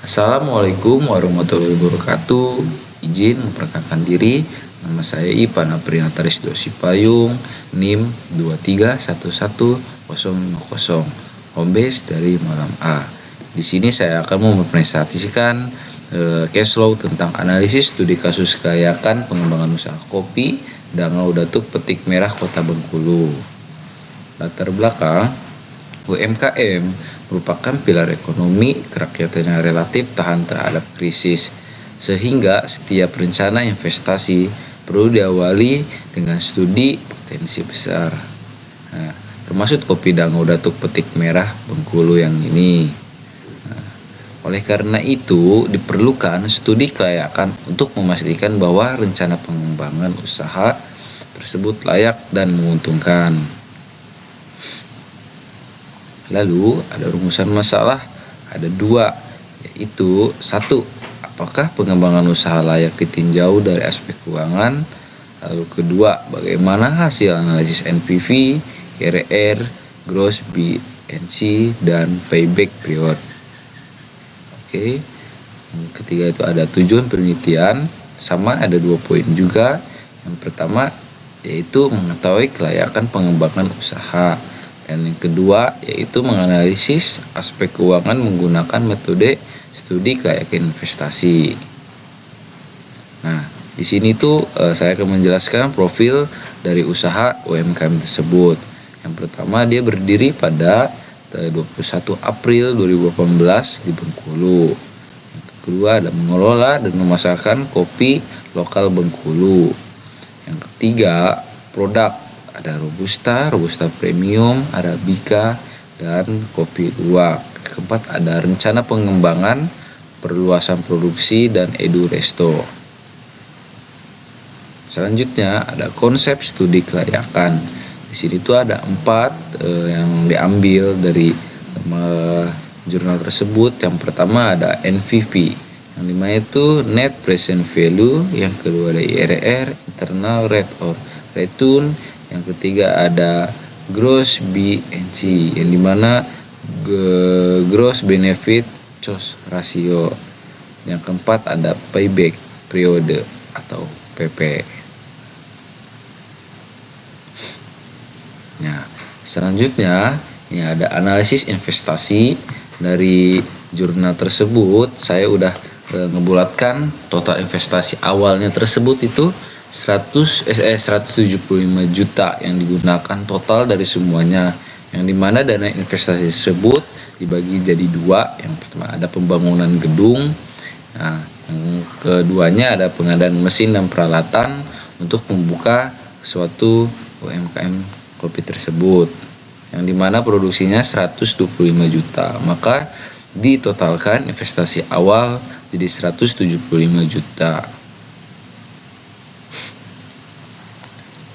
Assalamualaikum warahmatullahi wabarakatuh. Izin memperkenalkan diri. Nama saya Ipan Aprinataris Dosipayung, NIM 2311050, home base dari Malam A. Di sini saya akan mempresentasikan case flow tentang analisis studi kasus kelayakan pengembangan usaha kopi Dangau Datuk Petik Merah Kota Bengkulu. Latar belakang, UMKM merupakan pilar ekonomi kerakyatan yang relatif tahan terhadap krisis, sehingga setiap rencana investasi perlu diawali dengan studi potensi besar. Termasuk kopi Dangau Datuk Petik Merah Bengkulu yang ini. Oleh karena itu, diperlukan studi kelayakan untuk memastikan bahwa rencana pengembangan usaha tersebut layak dan menguntungkan. Lalu ada rumusan masalah, ada dua, yaitu satu, apakah pengembangan usaha layak ditinjau dari aspek keuangan? Lalu kedua, bagaimana hasil analisis NPV, IRR, gross BNC, dan payback period. Oke. Yang ketiga itu ada tujuan penelitian, sama ada 2 poin juga. Yang pertama yaitu mengetahui kelayakan pengembangan usaha. Dan yang kedua yaitu menganalisis aspek keuangan menggunakan metode studi kelayakan investasi. Nah, di sini tuh saya akan menjelaskan profil dari usaha UMKM tersebut. Yang pertama, dia berdiri pada 21 April 2018 di Bengkulu. Yang kedua ada mengelola dan memasarkan kopi lokal Bengkulu. Yang ketiga, produk, ada Robusta Premium, Arabica, dan kopi luwak. Keempat, ada rencana pengembangan, perluasan produksi, dan edu resto. Selanjutnya ada konsep studi kelayakan. Di sini tuh ada 4 yang diambil dari jurnal tersebut. Yang pertama ada NPV, yang dimana itu Net Present Value, yang kedua ada IRR, Internal Rate of Return, yang ketiga ada Gross BNC, yang dimana Gross Benefit Cost Ratio, yang keempat ada Payback Period atau PP. Nah, selanjutnya ini ada analisis investasi. Dari jurnal tersebut saya udah ngebulatkan total investasi awalnya tersebut itu 175 juta yang digunakan total dari semuanya, yang dimana dana investasi tersebut dibagi jadi 2. Yang pertama ada pembangunan gedung, nah yang keduanya ada pengadaan mesin dan peralatan untuk membuka suatu UMKM kopi tersebut, yang dimana produksinya 125 juta. Maka ditotalkan investasi awal jadi 175 juta.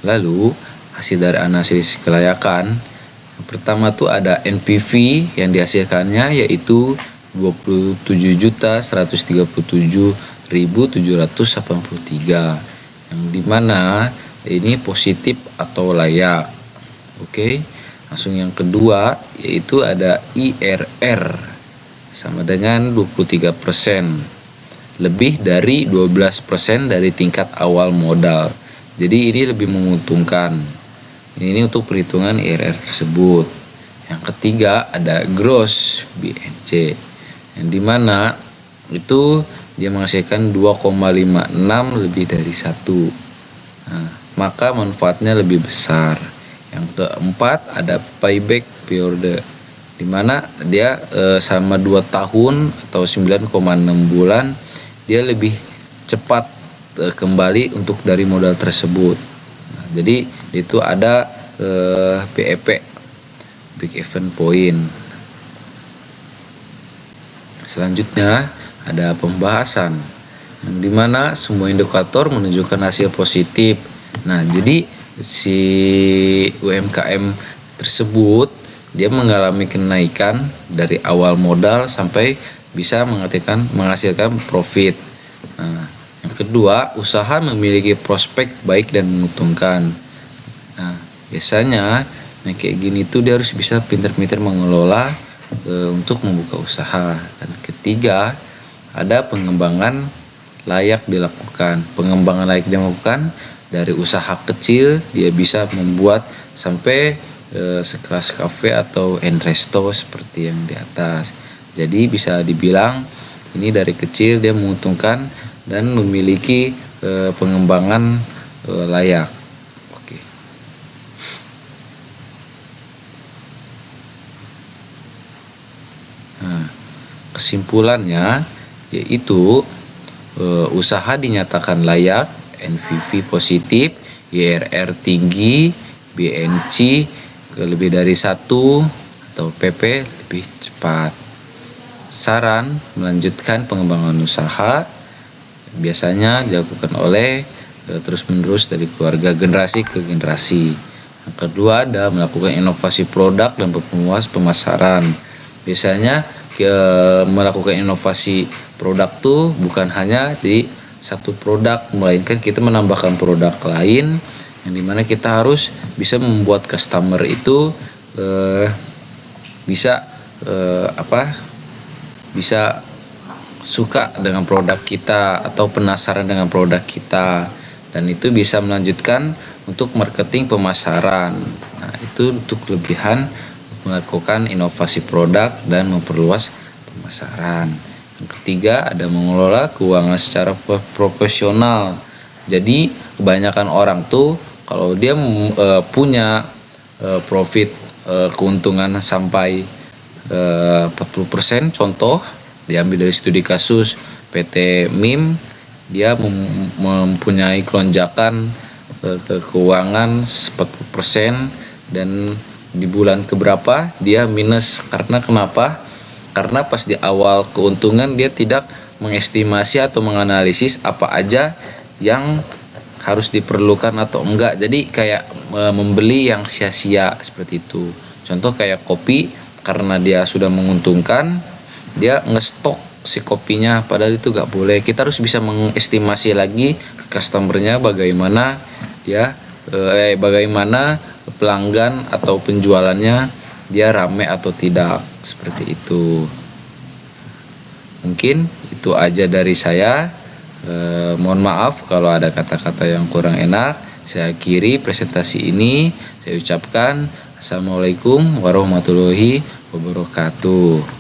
Lalu hasil dari analisis kelayakan, yang pertama tuh ada NPV yang dihasilkannya yaitu 27.137.783, yang dimana ini positif atau layak. Oke, langsung yang kedua yaitu ada IRR sama dengan 23%, lebih dari 12% dari tingkat awal modal. Jadi ini lebih menguntungkan. Ini untuk perhitungan IRR tersebut. Yang ketiga ada gross BNC, yang dimana itu dia menghasilkan 2,56 lebih dari 1. Nah, maka manfaatnya lebih besar. Yang keempat ada payback period, dimana dia selama 2 tahun atau 9,6 bulan dia lebih cepat kembali untuk dari modal tersebut. Nah, jadi itu ada BEP, Big Event Point. Selanjutnya ada pembahasan, yang dimana semua indikator menunjukkan hasil positif. Nah, jadi si UMKM tersebut dia mengalami kenaikan dari awal modal sampai bisa menghasilkan profit. Nah, yang kedua, usaha memiliki prospek baik dan menguntungkan. Nah, biasanya kayak gini tuh dia harus bisa pintar-pintar mengelola untuk membuka usaha. Dan ketiga, ada pengembangan layak dilakukan. Pengembangan layak dilakukan dari usaha kecil dia bisa membuat sampai sekelas kafe atau resto seperti yang di atas. Jadi bisa dibilang ini dari kecil dia menguntungkan dan memiliki pengembangan layak. Oke. Nah, kesimpulannya yaitu usaha dinyatakan layak, NPV positif, IRR tinggi, BNC lebih dari 1 atau PP lebih cepat. Saran melanjutkan pengembangan usaha biasanya dilakukan oleh terus-menerus dari keluarga generasi ke generasi. Yang kedua ada melakukan inovasi produk dan memperluas pemasaran. Biasanya melakukan inovasi produk tuh bukan hanya di satu produk, melainkan kita menambahkan produk lain yang dimana kita harus bisa membuat customer itu bisa suka dengan produk kita atau penasaran dengan produk kita, dan itu bisa melanjutkan untuk marketing pemasaran. Nah, itu untuk kelebihan melakukan inovasi produk dan memperluas pemasaran. Yang ketiga ada mengelola keuangan secara profesional. Jadi kebanyakan orang tuh kalau dia punya profit keuntungan sampai 40%, contoh diambil dari studi kasus PT MIM, dia mempunyai kelonjakan keuangan 40% dan di bulan keberapa dia minus. Karena kenapa? Karena pas di awal keuntungan dia tidak mengestimasi atau menganalisis apa aja yang harus diperlukan atau enggak. Jadi kayak membeli yang sia-sia seperti itu. Contoh kayak kopi, karena dia sudah menguntungkan, dia ngestok si kopinya, padahal itu gak boleh. Kita harus bisa mengestimasi lagi ke customernya bagaimana dia bagaimana pelanggan atau penjualannya, dia rame atau tidak, seperti itu. Mungkin itu aja dari saya. Mohon maaf kalau ada kata-kata yang kurang enak. Saya akhiri presentasi ini. Saya ucapkan Assalamualaikum warahmatullahi wabarakatuh.